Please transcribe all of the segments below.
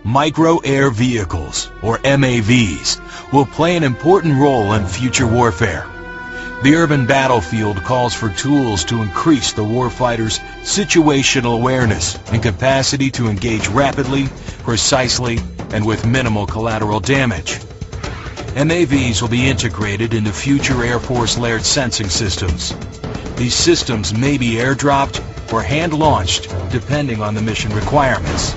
Micro Air Vehicles, or MAVs, will play an important role in future warfare. The urban battlefield calls for tools to increase the warfighter's situational awareness and capacity to engage rapidly, precisely, and with minimal collateral damage. MAVs will be integrated into future Air Force layered sensing systems. These systems may be airdropped or hand-launched depending on the mission requirements.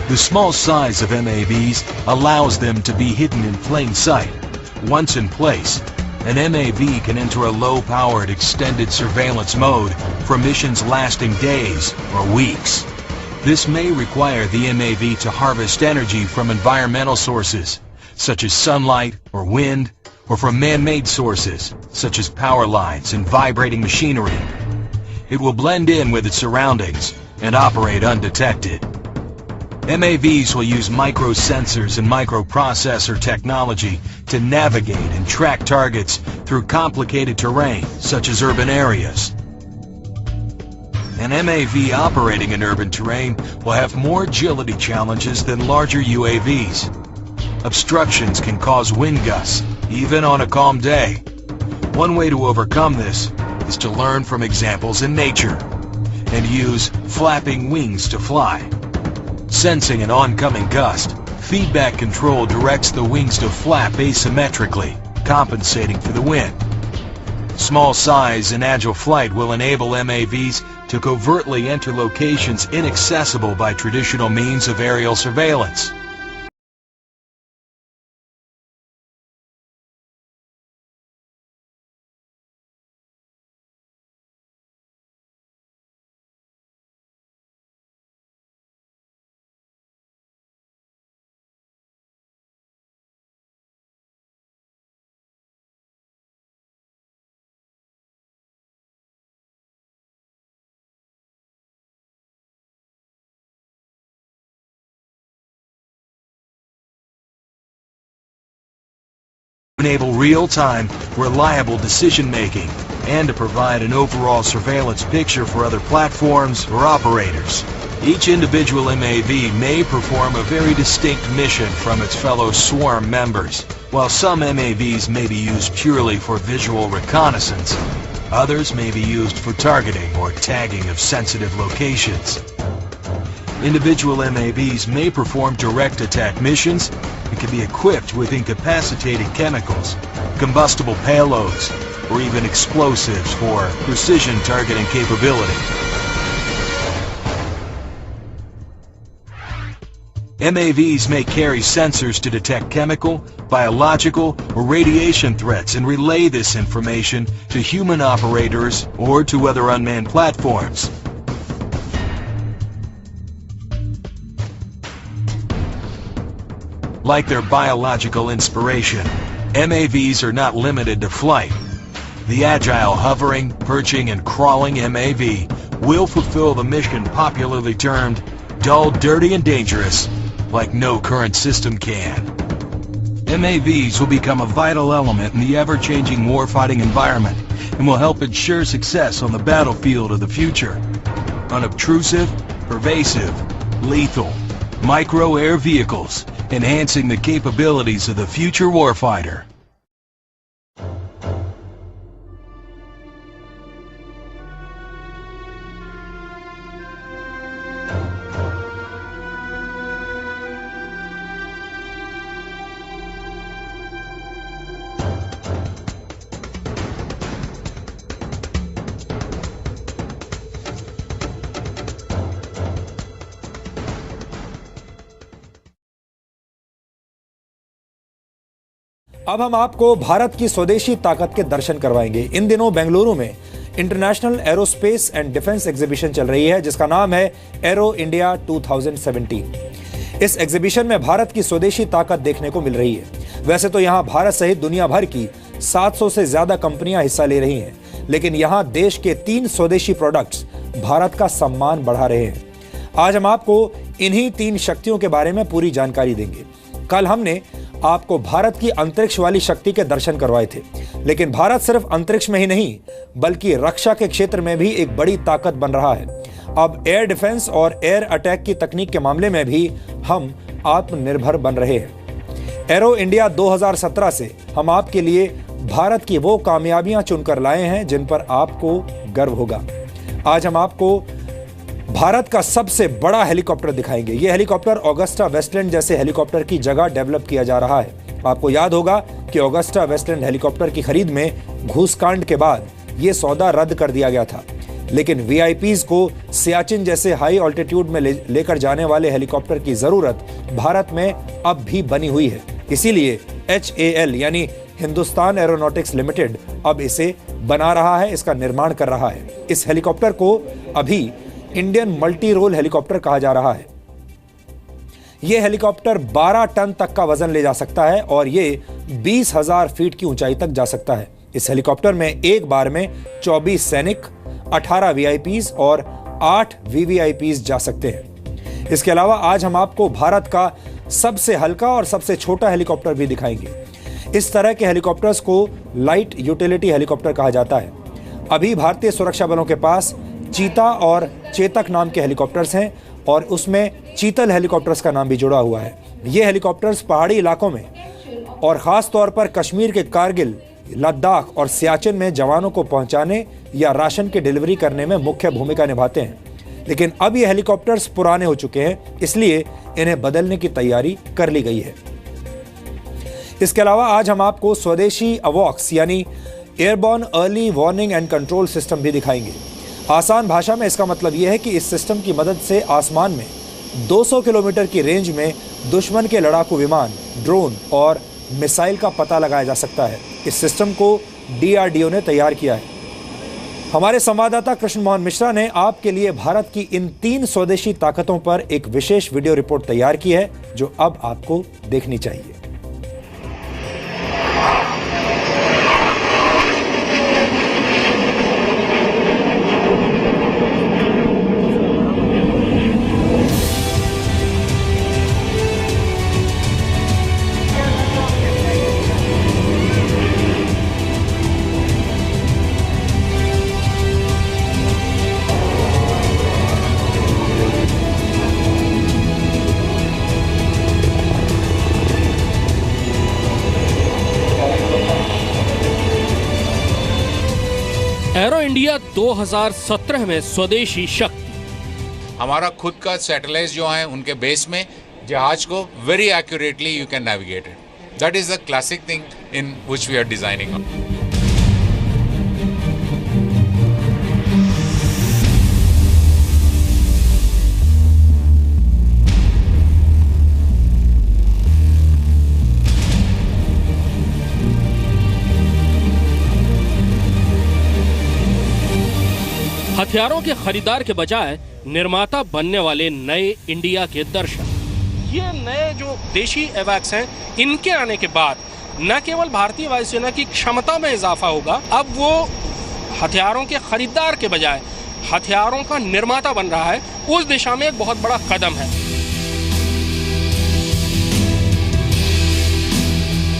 The small size of MAVs allows them to be hidden in plain sight. Once in place, an MAV can enter a low-powered extended surveillance mode for missions lasting days or weeks. This may require the MAV to harvest energy from environmental sources, such as sunlight or wind, or from man-made sources, such as power lines and vibrating machinery. It will blend in with its surroundings and operate undetected. MAVs will use microsensors and microprocessor technology to navigate and track targets through complicated terrain, such as urban areas. An MAV operating in urban terrain will have more agility challenges than larger UAVs. Obstructions can cause wind gusts, even on a calm day. One way to overcome this is to learn from examples in nature and use flapping wings to fly. Sensing an oncoming gust, feedback control directs the wings to flap asymmetrically, compensating for the wind. Small size and agile flight will enable MAVs to covertly enter locations inaccessible by traditional means of aerial surveillance. Enable real-time, reliable decision-making, and to provide an overall surveillance picture for other platforms or operators. Each individual MAV may perform a very distinct mission from its fellow swarm members. While some MAVs may be used purely for visual reconnaissance, others may be used for targeting or tagging of sensitive locations. Individual MAVs may perform direct attack missions and can be equipped with incapacitating chemicals, combustible payloads, or even explosives for precision targeting capability. MAVs may carry sensors to detect chemical, biological, or radiation threats and relay this information to human operators or to other unmanned platforms. Like their biological inspiration, MAVs are not limited to flight. The agile hovering, perching, and crawling MAV will fulfill the mission popularly termed dull, dirty, and dangerous, like no current system can. MAVs will become a vital element in the ever-changing warfighting environment and will help ensure success on the battlefield of the future. Unobtrusive, pervasive, lethal, micro air vehicles, enhancing the capabilities of the future warfighter. अब हम आपको भारत की स्वदेशी ताकत के दर्शन करवाएंगे। इन दिनों बेंगलुरु में international aerospace and defence exhibition चल रही है, जिसका नाम है एरो इंडिया 2017। इस एग्जीबिशन में भारत की स्वदेशी ताकत देखने को मिल रही है। वैसे तो यहां भारत सहित दुनिया भर की 700 से ज्यादा कंपनियां हिस्सा ले रही हैं, लेकिन यहां देश के 3 स्वदेशी प्रोडक्ट्स भारत का सम्मान बढ़ा रहे हैं। आज हम आपको इन्हीं 3 शक्तियों के बारे में पूरी जानकारी देंगे। कल हमने आपको भारत की अंतरिक्ष वाली शक्ति के दर्शन करवाए थे। लेकिन भारत सिर्फ अंतरिक्ष में ही नहीं बल्कि रक्षा के क्षेत्र में भी एक बड़ी ताकत बन रहा है। अब एयर डिफेंस और एयर अटैक की तकनीक के मामले में भी हम आत्मनिर्भर बन रहे हैं। एरो इंडिया 2017 से हम आपके लिए भारत की वो कामयाबियां चुनकर लाए हैं जिन पर आपको गर्व होगा। आज हम आपको भारत का सबसे बड़ा हेलीकॉप्टर दिखाएंगे। यह हेलीकॉप्टर ऑगस्टा वेस्टलैंड जैसे हेलीकॉप्टर की जगह डेवलप किया जा रहा है। आपको याद होगा कि ऑगस्टा वेस्टलैंड हेलीकॉप्टर की खरीद में घूसकांड के बाद यह सौदा रद्द कर दिया गया था। लेकिन वीआईपीज को सियाचिन जैसे हाई ऑल्टीट्यूड में लेकर जाने वाले हेलीकॉप्टर की जरूरत भारत में अब भी बनी हुई है। इसीलिए HAL यानी हिंदुस्तान एरोनॉटिक्स लिमिटेड अब इसे बना रहा है, इसका निर्माण कर रहा है। इस हेलीकॉप्टर को अभी इंडियन मल्टी रोल हेलीकॉप्टर कहा जा रहा है। यह हेलीकॉप्टर 12 टन तक का वजन ले जा सकता है और यह 20,000 फीट की ऊंचाई तक जा सकता है। इस हेलीकॉप्टर में एक बार में 24 सैनिक, 18 वीआईपीज और 8 वीवीआईपीज जा सकते हैं। इसके अलावा आज हम आपको भारत का सबसे हल्का और सबसे छोटा हेलीकॉप्टर भी दिखाएंगे। इस तरह के हेलीकॉप्टर्स को लाइट यूटिलिटी हेलीकॉप्टर कहा जाता है। अभी भारतीय सुरक्षा बलों के पास चीता और चेतक नाम के हेलीकॉप्टर्स हैं और उसमें चीतल हेलीकॉप्टर्स का नाम भी जुड़ा हुआ है। ये हेलीकॉप्टर्स पहाड़ी इलाकों में और खास तौर पर कश्मीर के कारगिल, लद्दाख और सियाचिन में जवानों को पहुंचाने या राशन की डिलीवरी करने में मुख्य भूमिका निभाते हैं। लेकिन अब ये हेलीकॉप्टर्स पुराने हो चुके हैं, इसलिए इन्हें बदलने की तैयारी कर ली गई है। इसके अलावा आज हम आपको स्वदेशी अवॉक्स यानी airborne early warning and control system भी दिखाएंगे। आसान भाषा में इसका मतलब यह है कि इस सिस्टम की मदद से आसमान में 200 किलोमीटर की रेंज में दुश्मन के लड़ाकू विमान, ड्रोन और मिसाइल का पता लगाया जा सकता है। इस सिस्टम को DRDO ने तैयार किया है। हमारे संवाददाता कृष्ण मोहन मिश्रा ने आपके लिए भारत की इन 3 स्वदेशी ताकतों पर एक विशेष वीडियो रिपोर्ट तैयार की है जो अब आपको देखनी चाहिए। एरो इंडिया 2017 में स्वदेशी शक्ति। हमारा खुद का सैटेलाइट जो है उनके बेस में जहाज को very accurately you can navigate it. That is the classic thing in which we are designing. हथियारों के खरीदार के बजाय निर्माता बनने वाले नए इंडिया के दर्शक। ये नए जो देशी एवैक्स हैं, इनके आने के बाद न केवल भारतीय वायुसेना की क्षमता में इजाफा होगा, अब वो हथियारों के खरीदार के बजाय हथियारों का निर्माता बन रहा है। उस दिशा में एक बहुत बड़ा कदम है।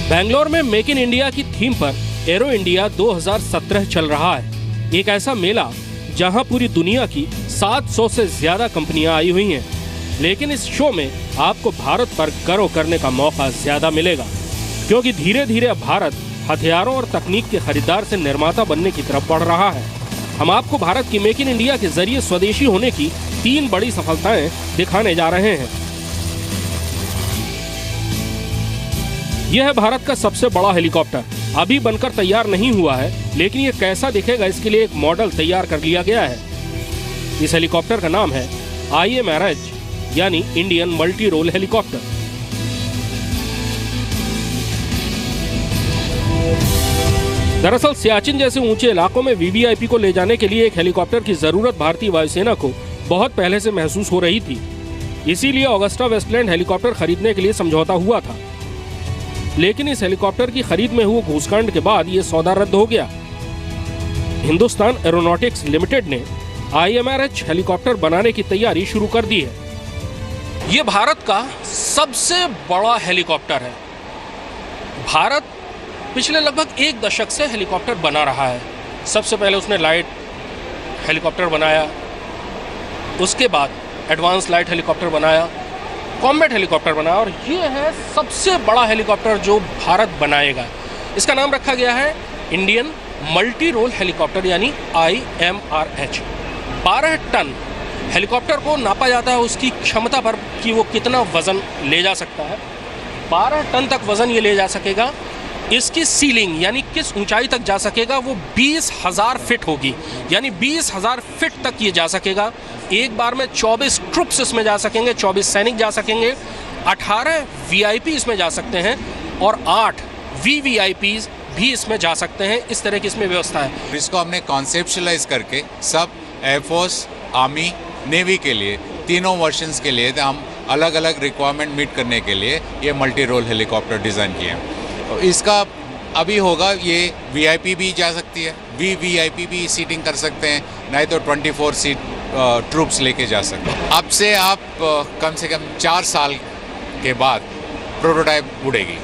बेंगलोर में मेक इन इंडिया की थीम पर एरो इंडिया 2017 चल रहा है। एक ऐसा मेला जहां पूरी दुनिया की 700 से ज्यादा कंपनियां आई हुई हैं। लेकिन इस शो में आपको भारत पर गर्व करने का मौका ज्यादा मिलेगा, क्योंकि धीरे धीरे अब भारत हथियारों और तकनीक के खरीदार से निर्माता बनने की तरफ बढ़ रहा है। हम आपको भारत की मेक इन इंडिया के जरिए स्वदेशी होने की 3 बड़ी सफलताएं दिखाने जा रहे हैं। यह है भारत का सबसे बड़ा हेलीकॉप्टर। अभी बनकर तैयार नहीं हुआ है, लेकिन यह कैसा दिखेगा इसके लिए एक मॉडल तैयार कर लिया गया है। इस हेलीकॉप्टर का नाम है IMRH यानी इंडियन मल्टी रोल हेलीकॉप्टर। दरअसल सियाचिन जैसे ऊंचे इलाकों में वीवीआईपी को ले जाने के लिए एक हेलीकॉप्टर की जरूरत भारतीय वायुसेना को बहुत पहले से महसूस हो रही थी। इसीलिए ऑगस्टा वेस्टलैंड हेलीकॉप्टर खरीदने के लिए समझौता हुआ था। लेकिन इस हेलीकॉप्टर की खरीद में हुए घूसकांड के बाद यह सौदा रद्द हो गया। हिंदुस्तान एरोनॉटिक्स लिमिटेड ने IMRH हेलीकॉप्टर बनाने की तैयारी शुरू कर दी है। यह भारत का सबसे बड़ा हेलीकॉप्टर है। भारत पिछले लगभग एक दशक से हेलीकॉप्टर बना रहा है। सबसे पहले उसने लाइट हेलीकॉप्टर बनाया, उसके बाद एडवांस लाइट हेलीकॉप्टर बनाया, कॉम्बैट हेलीकॉप्टर बनाया और ये है सबसे बड़ा हेलीकॉप्टर जो भारत बनाएगा। इसका नाम रखा गया है इंडियन मल्टी रोल हेलीकॉप्टर यानी IMRH। 12 टन हेलीकॉप्टर को नापा जाता है उसकी क्षमता पर कि वो कितना वज़न ले जा सकता है। 12 टन तक वज़न ये ले जा सकेगा। इसकी सीलिंग यानी किस ऊंचाई तक जा सकेगा वो 20,000 फीट होगी, यानी 20,000 फीट तक ये जा सकेगा। एक बार में 24 ट्रुप्स इसमें जा सकेंगे, 24 सैनिक जा सकेंगे, 18 VIP इसमें जा सकते हैं और 8 VVIPs भी इसमें जा सकते हैं। इस तरह की इसमें व्यवस्था है। इसको हमने कॉन्सेप्शलाइज करके सब एयरफोर्स, आर्मी, नेवी के लिए तीनों वर्जन्स के लिए हम अलग अलग रिक्वायरमेंट मीट करने के लिए ये मल्टी रोल हेलीकॉप्टर डिज़ाइन किए हैं। इसका अभी होगा ये VIP भी जा सकती है, VVIP भी सीटिंग कर सकते हैं, नहीं तो 24 सीट ट्रूप्स लेके जा सकते हैं। अब से आप कम से कम 4 साल के बाद प्रोटोटाइप उड़ेगी।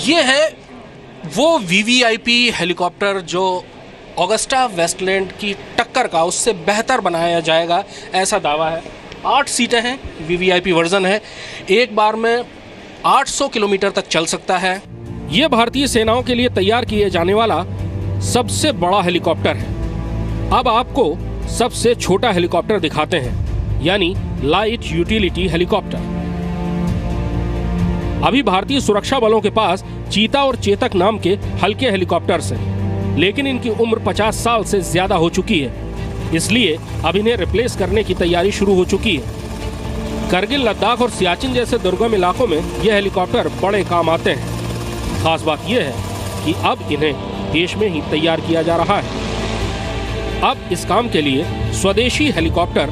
ये है वो VVIP हेलीकॉप्टर जो ऑगस्टा वेस्टलैंड की टक्कर का उससे बेहतर बनाया जाएगा, ऐसा दावा है। 8 सीटें हैं, VVIP वर्जन है, एक बार में 800 किलोमीटर तक चल सकता है। ये भारतीय सेनाओं के लिए तैयार किए जाने वाला सबसे बड़ा हेलीकॉप्टर है। अब आपको सबसे छोटा हेलीकॉप्टर दिखाते हैं, यानी लाइट यूटिलिटी हेलीकॉप्टर। अभी भारतीय सुरक्षा बलों के पास चीता और चेतक नाम के हल्के हेलीकॉप्टर्स हैं, लेकिन इनकी उम्र 50 साल से ज्यादा हो चुकी है, इसलिए अब इन्हें रिप्लेस करने की तैयारी शुरू हो चुकी है। करगिल, लद्दाख और सियाचिन जैसे दुर्गम इलाकों में ये हेलीकॉप्टर बड़े काम आते हैं। खास बात यह है कि अब इन्हें देश में ही तैयार किया जा रहा है। अब इस काम के लिए स्वदेशी हेलीकॉप्टर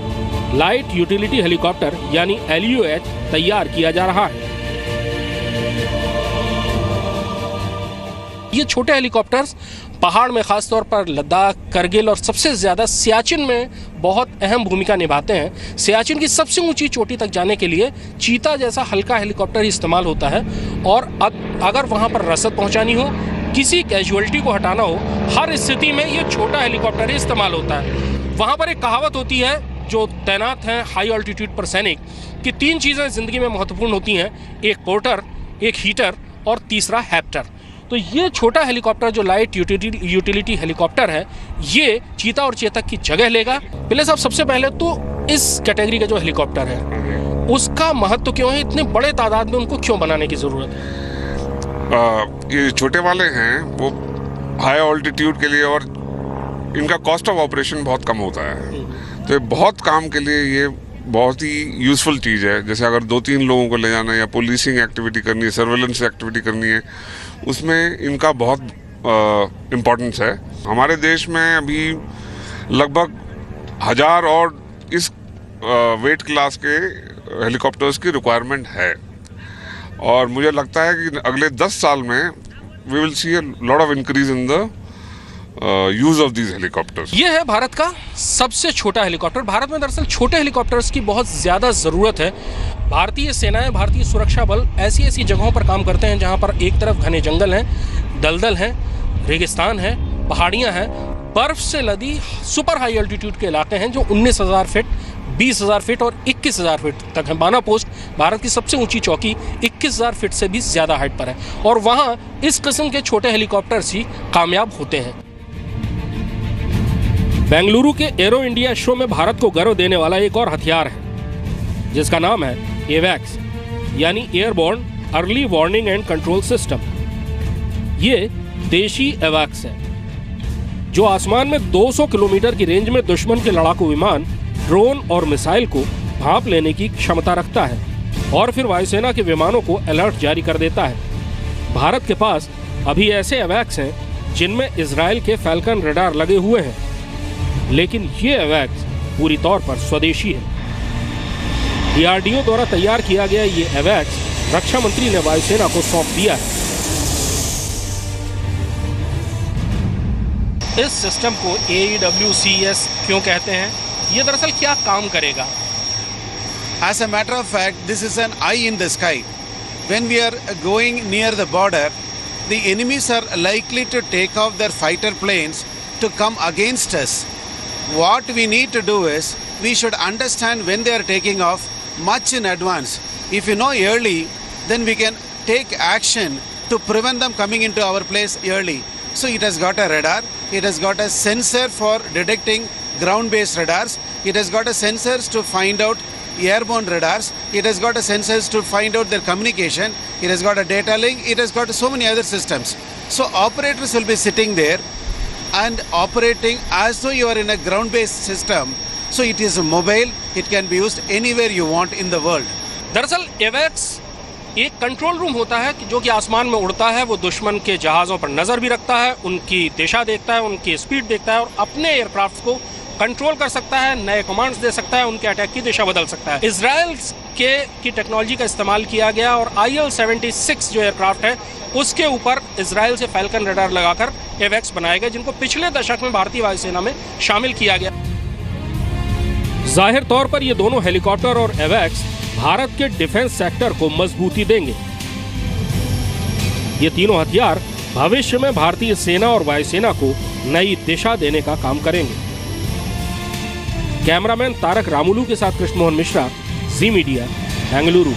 लाइट यूटिलिटी हेलीकॉप्टर यानी LUH तैयार किया जा रहा है। ये छोटे हेलीकॉप्टर्स पहाड़ में खासतौर पर लद्दाख, करगिल और सबसे ज़्यादा सियाचिन में बहुत अहम भूमिका निभाते हैं। सियाचिन की सबसे ऊंची चोटी तक जाने के लिए चीता जैसा हल्का हेलीकॉप्टर इस्तेमाल होता है और अगर वहां पर रसद पहुंचानी हो, किसी कैजुअलिटी को हटाना हो, हर स्थिति में ये छोटा हेलीकॉप्टर ही इस्तेमाल होता है। वहाँ पर एक कहावत होती है जो तैनात हैं हाई ऑल्टीट्यूड पर सैनिक कि 3 चीज़ें ज़िंदगी में महत्वपूर्ण होती हैं, एक पोर्टर, एक हीटर और तीसरा हैप्टर। तो ये छोटा हेलीकॉप्टर जो लाइट यूटिलिटी हेलीकॉप्टर है, ये चीता और चेतक की जगह लेगा। पहले साहब, सबसे पहले तो इस कैटेगरी का जो हेलीकॉप्टर है उसका महत्व क्यों है, इतने बड़े तादाद में उनको क्यों बनाने की ज़रूरत है? ये छोटे वाले हैं वो हाई ऑल्टीट्यूड के लिए और इनका कॉस्ट ऑफ ऑपरेशन बहुत कम होता है, तो ये बहुत काम के लिए ये बहुत ही यूज़फुल चीज़ है। जैसे अगर 2-3 लोगों को ले जाना है या पुलिसिंग एक्टिविटी करनी है, सर्वेलेंस एक्टिविटी करनी है, उसमें इनका बहुत इम्पोर्टेंस है। हमारे देश में अभी लगभग 1000 और इस वेट क्लास के हेलीकॉप्टर्स की रिक्वायरमेंट है और मुझे लगता है कि अगले 10 साल में we will see a lot of increase in the use of these helicopters. ये है भारत का सबसे छोटा हेलीकॉप्टर। भारत में दरअसल छोटे हेलीकॉप्टर्स की बहुत ज़्यादा ज़रूरत है। भारतीय सेनाएं, भारतीय सुरक्षा बल ऐसी ऐसी जगहों पर काम करते हैं जहां पर एक तरफ घने जंगल हैं, दलदल हैं, रेगिस्तान है, पहाड़ियां हैं, बर्फ से लदी सुपर हाई अल्टीट्यूड के इलाके हैं जो 19,000 फीट, 20,000 फीट और 21,000 फीट तक है। बाना पोस्ट भारत की सबसे ऊंची चौकी 21,000 फीट से भी ज़्यादा हाइट पर है और वहाँ इस किस्म के छोटे हेलीकॉप्टर्स ही कामयाब होते हैं। बेंगलुरु के एरो इंडिया शो में भारत को गर्व देने वाला एक और हथियार है जिसका नाम है एवैक्स यानी airborne early warning and control system. ये देशी एवैक्स है जो आसमान में 200 किलोमीटर की रेंज में दुश्मन के लड़ाकू विमान, ड्रोन और मिसाइल को भांप लेने की क्षमता रखता है और फिर वायुसेना के विमानों को अलर्ट जारी कर देता है। भारत के पास अभी ऐसे एवैक्स हैं जिनमें इजराइल के फैल्कन रडार लगे हुए हैं, लेकिन ये एवैक्स पूरी तौर पर स्वदेशी है। DRDO द्वारा तैयार किया गया ये एवैक्स रक्षा मंत्री ने वायुसेना को सौंप दिया है। इस सिस्टम को AEWCS क्यों कहते हैं? ये दरअसल क्या काम करेगा? As a matter of fact, this is an eye in the sky. When we are going near the border, the enemies are likely to take off their fighter planes to come against us. What we need to do is, we should understand when they are taking off much in advance. If you know early, then we can take action to prevent them coming into our place early. So it has got a radar, it has got a sensor for detecting ground-based radars, it has got a sensors to find out airborne radars, it has got a sensors to find out their communication, it has got a data link, it has got so many other systems. So operators will be sitting there and operating as though you are in a ground-based system. So it is mobile, it can be used anywhere you want in the world. दरअसल एवैक्स एक control room होता है कि जो कि आसमान में उड़ता है, वो दुश्मन के जहाज़ों पर नज़र भी रखता है, उनकी दिशा देखता है, उनकी स्पीड देखता है और अपने एयरक्राफ्ट को कंट्रोल कर सकता है, नए कमांड्स दे सकता है, उनके अटैक की दिशा बदल सकता है। इजराइल की टेक्नोलॉजी का इस्तेमाल किया गया और IL-76 जो एयरक्राफ्ट है उसके ऊपर इजराइल से फैल्कन रडार लगाकर एवैक्स बनाए गए, जिनको पिछले दशक में भारतीय वायुसेना में शामिल किया गया। जाहिर तौर पर ये दोनों हेलीकॉप्टर और एवैक्स भारत के डिफेंस सेक्टर को मजबूती देंगे। ये तीनों हथियार भविष्य में भारतीय सेना और वायुसेना को नई दिशा देने का काम करेंगे। कैमरामैन तारक रामुलू के साथ कृष्ण मोहन मिश्रा, जी मीडिया, बेंगलुरु।